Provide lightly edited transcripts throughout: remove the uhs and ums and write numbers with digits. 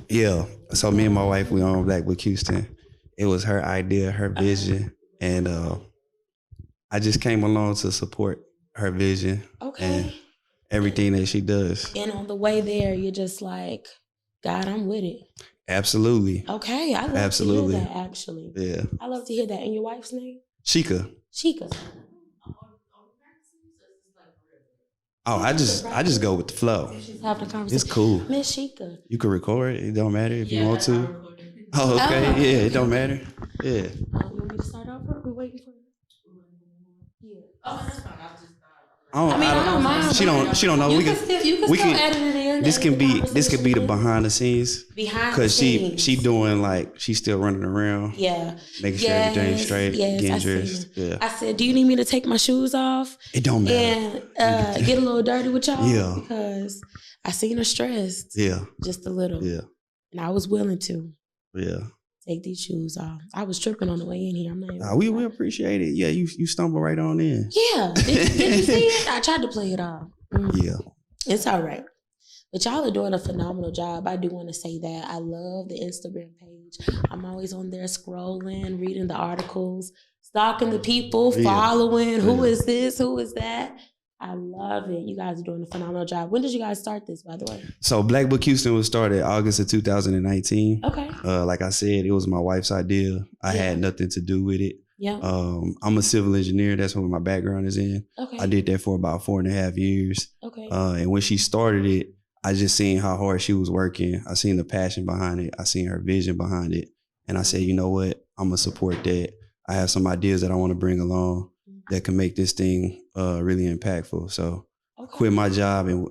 Yeah. So me and my wife, we own Black Book Houston. It was her idea, her vision, and I just came along to support her vision and Okay. everything that she does. And on the way there, you're just like, God, I'm with it. Absolutely. Okay, I love to hear Absolutely. that actually. Yeah. I love to hear that. And your wife's name? Shika. Chica. Oh, I just go with the flow. Have the It's conversation. cool. Miss Chica. You can record. It don't matter if you want to. Oh, okay. Oh. Yeah, it don't matter. Yeah. You want me to start over? We're waiting for you. Yeah. Oh, that's fine. I don't mind. She don't know. You can still edit it in. This could be the behind the scenes. Behind the Cause scenes. she doing like she's still running around. Yeah. Making sure everything's straight. Yes, Getting I seen dressed. it. Yeah. I said, do you need me to take my shoes off? It don't matter. And get a little dirty with y'all? Yeah. Because I seen her stressed. Yeah. Just a little. Yeah. And I was willing to Yeah. take these shoes off. I was tripping on the way in here. I'm not even We appreciate it. Yeah, you stumble right on in. Yeah. Did you see it? I tried to play it off. Yeah. It's all right. But y'all are doing a phenomenal job. I do want to say that. I love the Instagram page. I'm always on there scrolling, reading the articles, stalking the people, following. Who is this? Who is that? I love it. You guys are doing a phenomenal job. When did you guys start this, by the way? So Black Book Houston was started August of 2019. Okay. Like I said, it was my wife's idea. I had nothing to do with it. Yeah. I'm a civil engineer. That's what my background is in. Okay. I did that for about 4.5 years. Okay. And when she started it, I just seen how hard she was working. I seen the passion behind it. I seen her vision behind it. And I said, you know what? I'm going to support that. I have some ideas that I want to bring along that can make this thing really impactful. So quit my job, and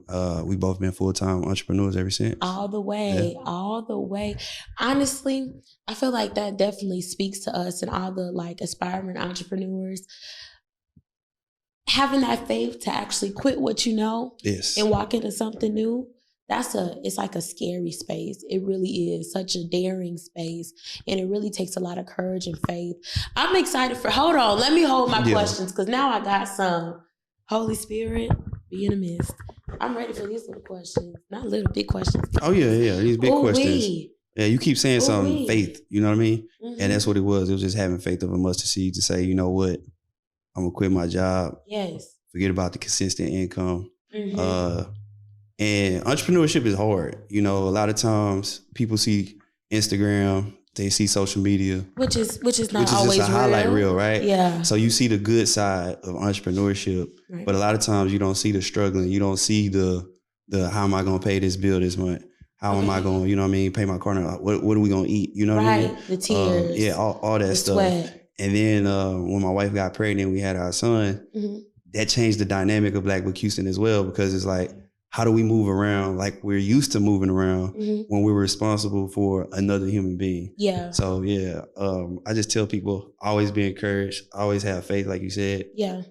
we both been full-time entrepreneurs ever since. All the way. Honestly, I feel like that definitely speaks to us and all the like aspiring entrepreneurs. Having that faith to actually quit what you know and walk into something new. It's like a scary space. It really is such a daring space. And it really takes a lot of courage and faith. I'm excited hold on, let me hold my questions because now I got some. Holy Spirit, be in the midst. I'm ready for these little questions. Not little, big questions. Oh yeah, these big questions. Yeah, you keep saying something, faith, you know what I mean? Mm-hmm. And that's what it was. It was just having faith of a mustard seed to say, you know what? I'm gonna quit my job. Yes. Forget about the consistent income. Mm-hmm. And entrepreneurship is hard. You know, a lot of times people see Instagram, they see social media, which is not always just a highlight reel, right? Yeah. So you see the good side of entrepreneurship, right. But a lot of times you don't see the struggling. You don't see the how am I going to pay this bill this month? How am I going to, you know what I mean, pay my car note? What are we going to eat? You know what I mean? The tears. All that stuff. Sweat. And then when my wife got pregnant, we had our son. Mm-hmm. That changed the dynamic of Black Book Houston as well, because it's like, how do we move around like we're used to moving around when we're responsible for another human being? Yeah. So I just tell people, always be encouraged, always have faith, like you said. Yeah.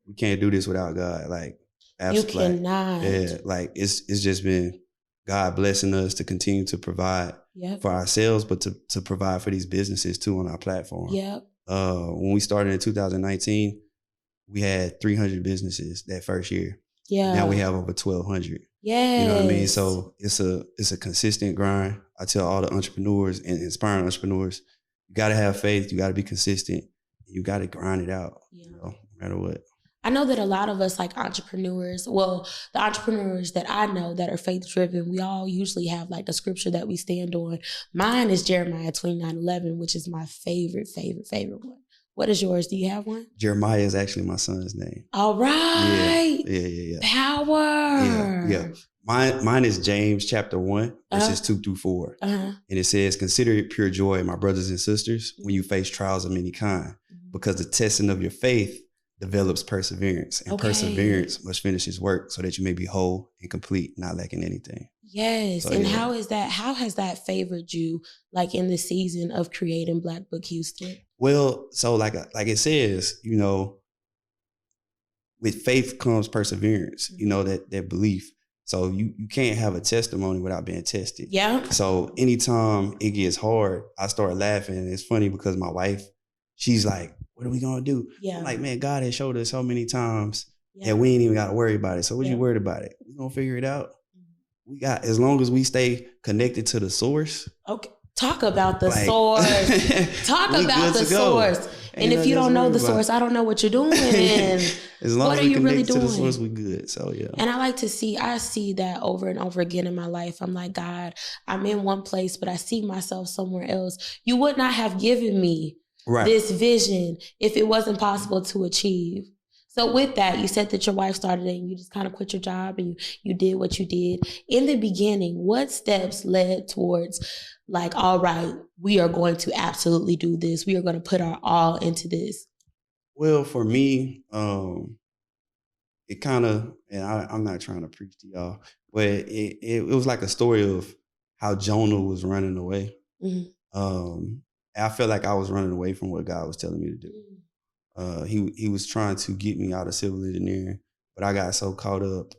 We can't do this without God. Like, absolutely. You cannot. Yeah. Like it's just been God blessing us to continue to provide for ourselves, but to provide for these businesses too on our platform. Yep. When we started in 2019, we had 300 businesses that first year. Yeah. Now we have over 1,200. Yeah. You know what I mean? So it's a consistent grind. I tell all the entrepreneurs and inspiring entrepreneurs, you got to have faith. You got to be consistent. You got to grind it out, no matter what. I know that a lot of us like entrepreneurs, well, the entrepreneurs that I know that are faith-driven, we all usually have like a scripture that we stand on. Mine is Jeremiah 29:11, which is my favorite one. What is yours? Do you have one? Jeremiah is actually my son's name. All right. Yeah. Power. Yeah. Mine is James chapter 1, verses 2-4. And it says, consider it pure joy, my brothers and sisters, when you face trials of any kind, because the testing of your faith develops perseverance. And perseverance must finish its work so that you may be whole and complete, not lacking anything. Yes. So, and how has that favored you, like in the season of creating Black Book Houston? Well, so like it says, you know, with faith comes perseverance, you know, that belief. So you can't have a testimony without being tested. Yeah. So anytime it gets hard, I start laughing. And it's funny because my wife, she's like, what are we going to do? Yeah. I'm like, man, God has showed us so many times that we ain't even got to worry about it. So what you worried about it? We're going to figure it out. as long as we stay connected to the source. Okay. Talk about the source. Talk about the source. And if you don't know the source, I don't know what you're doing. As long as we connect to the source, we good. So yeah. And I see that over and over again in my life. I'm like, God, I'm in one place, but I see myself somewhere else. You would not have given me this vision if it wasn't possible to achieve. So with that, you said that your wife started it and you just kind of quit your job and you did what you did. In the beginning, what steps led towards like, all right, we are going to absolutely do this. We are going to put our all into this? Well, for me, it kind of, and I'm not trying to preach to y'all, but it was like a story of how Jonah was running away. I felt like I was running away from what God was telling me to do. He was trying to get me out of civil engineering, but I got so caught up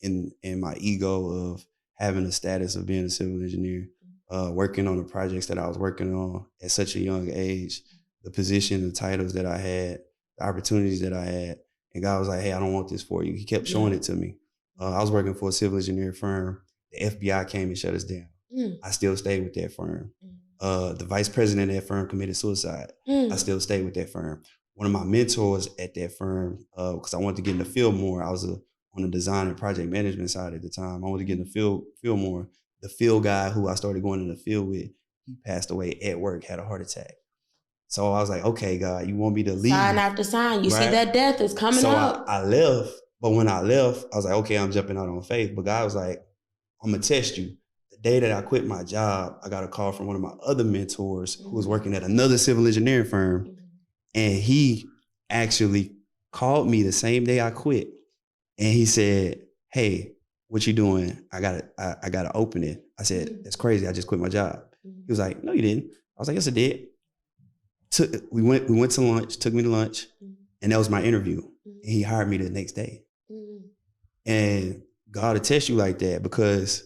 in my ego of having the status of being a civil engineer, working on the projects that I was working on at such a young age, the position, the titles that I had, the opportunities that I had. And God was like, hey, I don't want this for you. He kept showing it to me. I was working for a civil engineering firm. The FBI came and shut us down. I still stayed with that firm. The vice president of that firm committed suicide. I still stayed with that firm. One of my mentors at that firm, because I wanted to get in the field more. I was on the design and project management side at the time. I wanted to get in the field more. The field guy who I started going in the field with, he passed away at work, had a heart attack. So I was like, okay, God, you want me to leave? Sign after sign. You see that death is coming up. I left. But when I left, I was like, okay, I'm jumping out on faith. But God was like, I'm going to test you. The day that I quit my job, I got a call from one of my other mentors who was working at another civil engineering firm. And he actually called me the same day I quit. And he said, hey, what you doing? I gotta open it. I said, that's crazy. I just quit my job. He was like, no, you didn't. I was like, yes, I did. We went to lunch, took me to lunch, and that was my interview. And he hired me the next day. And God will test you like that, because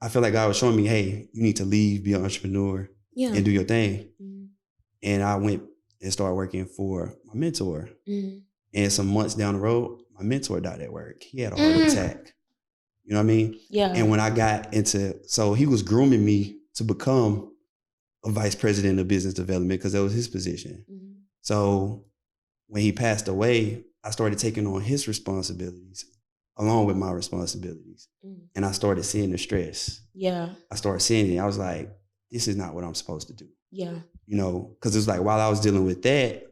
I feel like God was showing me, hey, you need to leave, be an entrepreneur, and do your thing. And I went and started working for my mentor. And some months down the road, my mentor died at work. He had a heart attack. You know what I mean? Yeah. And when I got so he was grooming me to become a vice president of business development, because that was his position. So when he passed away, I started taking on his responsibilities along with my responsibilities. And I started seeing the stress. Yeah. I started seeing it. I was like, this is not what I'm supposed to do. Yeah. You know, because it's like, while I was dealing with that,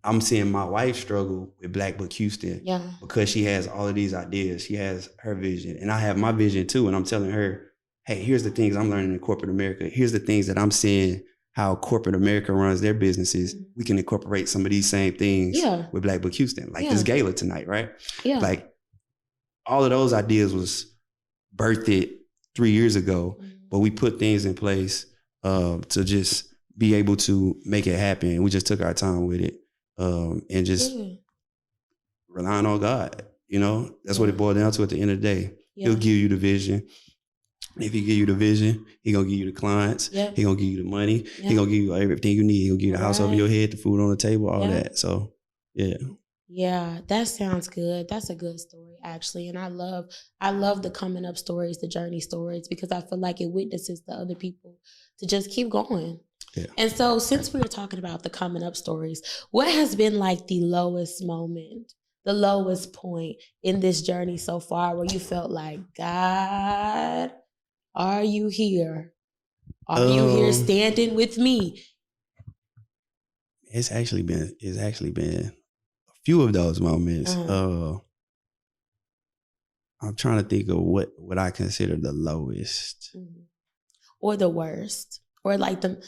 I'm seeing my wife struggle with Black Book Houston. Yeah. Because she has all of these ideas. She has her vision. And I have my vision too. And I'm telling her, hey, here's the things I'm learning in corporate America. Here's the things that I'm seeing how corporate America runs their businesses. We can incorporate some of these same things with Black Book Houston. Like this gala tonight, right? Yeah. Like all of those ideas was birthed 3 years ago, but we put things in place to just be able to make it happen. We just took our time with it and just relying on God. You know, that's what it boiled down to at the end of the day. He'll give you the vision. If he give you the vision, he gonna give you the clients. He gonna give you the money. He gonna give you everything you need. He'll give you the house over your head, the food on the table, all that. So, yeah. Yeah, that sounds good. That's a good story, actually. And I love the coming up stories, the journey stories, because I feel like it witnesses the other people to just keep going. Yeah. And so since we were talking about the coming up stories, what has been like the lowest moment, the lowest point in this journey so far where you felt like, God, are you here? Are you here standing with me? It's actually been a few of those moments. I'm trying to think of what I consider the lowest. Or the worst. Or like the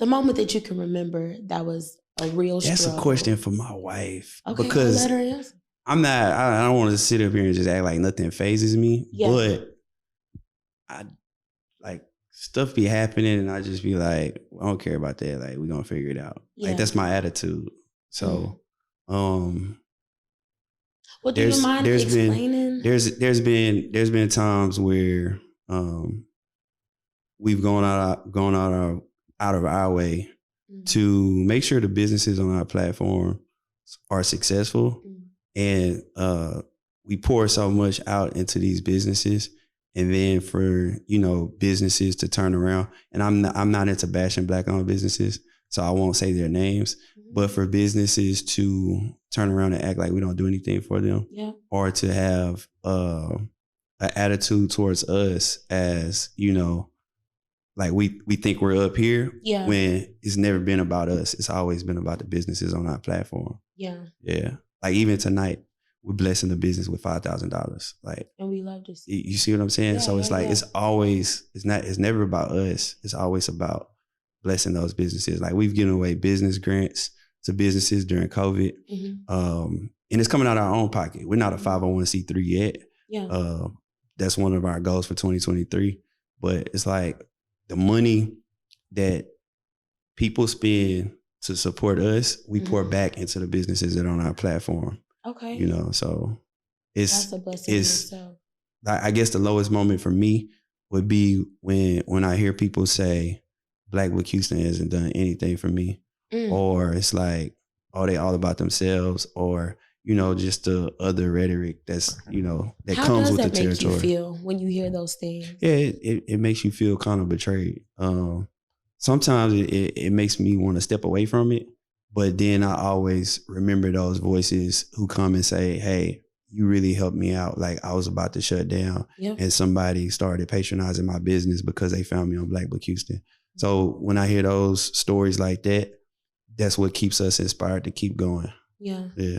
moment that you can remember that was a real struggle. That's a question for my wife. Okay, because I'll let her answer. I don't want to sit up here and just act like nothing phases me. Yeah. But I like stuff be happening and I just be like, I don't care about that. Like, we're gonna figure it out. Yeah. Like, that's my attitude. So well, do you mind explaining? There's been times where we've gone out of our way to make sure the businesses on our platform are successful. And we pour so much out into these businesses, and then for, you know, businesses to turn around, and I'm not into bashing Black-owned businesses, so I won't say their names, but for businesses to turn around and act like we don't do anything for them, or to have an attitude towards us as, you know, like we think we're up here, when it's never been about us. It's always been about the businesses on our platform. Yeah. Like even tonight, we're blessing the business with $5,000. Like, and we love to see. You see what I'm saying? So it's like it's never about us. It's always about blessing those businesses. Like we've given away business grants to businesses during COVID, and it's coming out of our own pocket. We're not a 501c3 yet. That's one of our goals for 2023. But it's like the money that people spend to support us, we pour back into the businesses that are on our platform. Okay. You know, so that's a blessing in itself. I guess the lowest moment for me would be when I hear people say Black Book Houston hasn't done anything for me. Or it's like, oh, they all about themselves, or, you know, just the other rhetoric that's, you know, that comes with the territory. How does that make you feel when you hear those things? Yeah, it makes you feel kind of betrayed. Sometimes it makes me want to step away from it. But then I always remember those voices who come and say, hey, you really helped me out. Like I was about to shut down and somebody started patronizing my business because they found me on Black Book Houston. So when I hear those stories like that, that's what keeps us inspired to keep going. Yeah.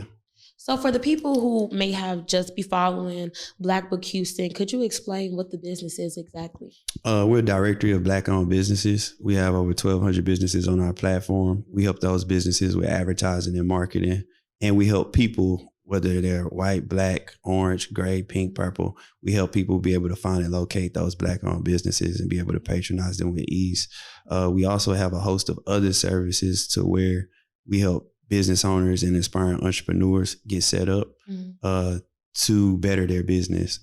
So for the people who may have just be following Black Book Houston, could you explain what the business is exactly? We're a directory of Black-owned businesses. We have over 1,200 businesses on our platform. We help those businesses with advertising and marketing, and we help people, whether they're white, Black, orange, gray, pink, purple. We help people be able to find and locate those Black-owned businesses and be able to patronize them with ease. We also have a host of other services to where we help business owners and aspiring entrepreneurs get set up to better their business.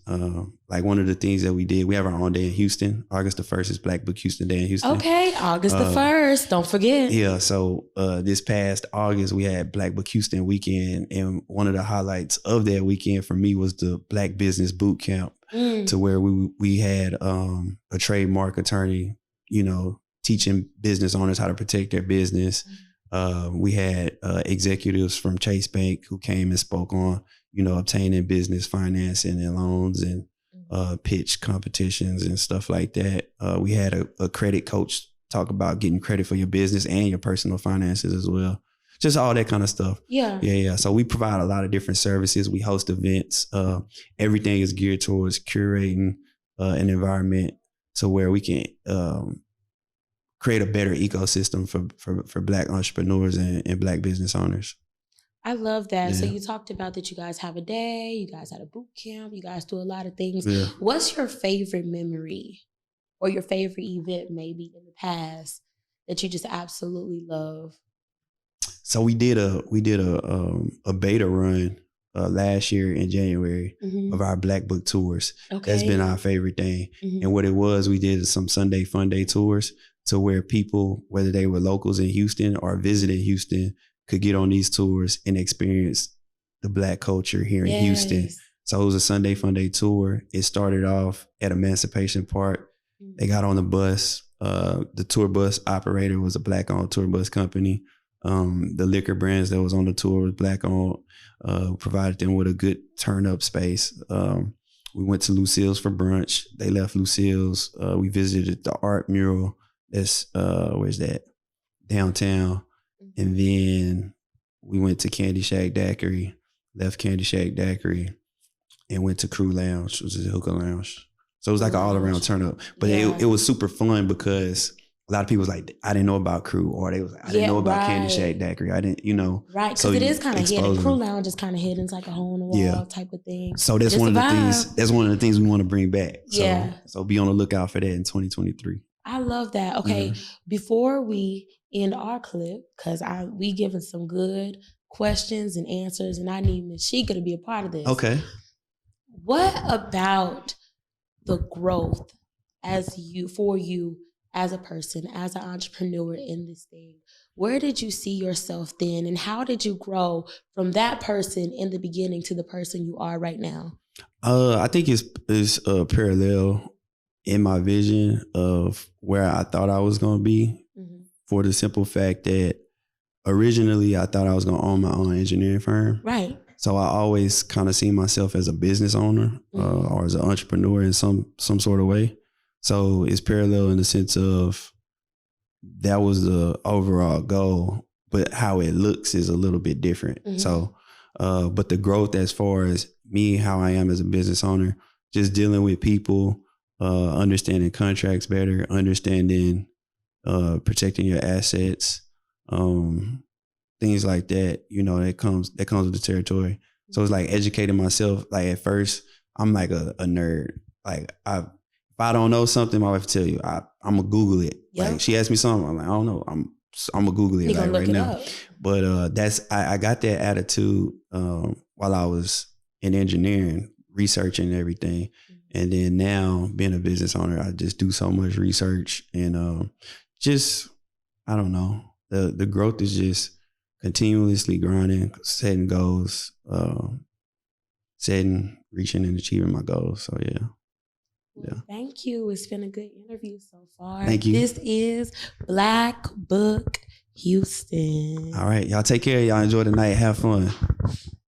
Like one of the things that we did, we have our own day in Houston. August the 1st is Black Book Houston Day in Houston. Okay, August the 1st, don't forget. Yeah, so this past August, we had Black Book Houston weekend, and one of the highlights of that weekend for me was the Black Business Boot Camp, to where we had a trademark attorney, you know, teaching business owners how to protect their business. We had executives from Chase Bank who came and spoke on, you know, obtaining business financing and loans and pitch competitions and stuff like that. We had a credit coach talk about getting credit for your business and your personal finances as well. Just all that kind of stuff. Yeah. So we provide a lot of different services. We host events. Everything is geared towards curating an environment to where we can create a better ecosystem for Black entrepreneurs and Black business owners. I love that. Yeah. So you talked about that you guys have a day, you guys had a boot camp, you guys do a lot of things. Yeah. What's your favorite memory or your favorite event maybe in the past that you just absolutely love? So we did a beta run last year in January of our Black Book tours. Okay. That's been our favorite thing. And what it was, we did some Sunday Fun Day tours to where people, whether they were locals in Houston or visited Houston, could get on these tours and experience the Black culture here in Houston. So it was a Sunday Fun Day tour. It started off at Emancipation Park. They got on the bus. The tour bus operator was a Black-owned tour bus company. The liquor brands that was on the tour was Black-owned, provided them with a good turn-up space. We went to Lucille's for brunch. They left Lucille's. We visited the art mural. That's, where's that? Downtown. And then we went to Candy Shack Daiquiri, left Candy Shack Daiquiri, and went to Crew Lounge, which is a hookah lounge. So it was like an all-around turn-up. But it was super fun because a lot of people was like, I didn't know about Crew, or they was like, I didn't know about Candy Shack Daiquiri. I didn't, you know. Right, because it is kind of hidden. Crew Lounge is kind of hidden. It's like a hole in the wall type of thing. So that's one of the things. That's one of the things we want to bring back. So be on the lookout for that in 2023. I love that. Okay, before we end our clip, because we given some good questions and answers, and I need Ms. Sheikah to be a part of this. Okay. What about the growth for you as a person, as an entrepreneur in this thing, where did you see yourself then, and how did you grow from that person in the beginning to the person you are right now? I think it's parallel in my vision of where I thought I was going to be, for the simple fact that originally I thought I was going to own my own engineering firm. Right. So I always kind of seen myself as a business owner or as an entrepreneur in some sort of way. So it's parallel in the sense of that was the overall goal, but how it looks is a little bit different. So, but the growth as far as me, how I am as a business owner, just dealing with people, understanding contracts better, understanding, protecting your assets, things like that, you know, that comes with the territory. So it's like educating myself. Like at first, I'm like a nerd. Like if I don't know something, my wife will tell you, I'm gonna Google it. Yep. Like she asked me something, I'm like, I don't know. I'm gonna Google it like right now. But I got that attitude while I was in engineering, researching everything. And then now being a business owner, I just do so much research and just, I don't know, the growth is just continuously grinding, setting goals, reaching and achieving my goals. So yeah. Well, thank you. It's been a good interview so far. Thank you. This is Black Book Houston. All right. Y'all take care. Y'all enjoy the night. Have fun.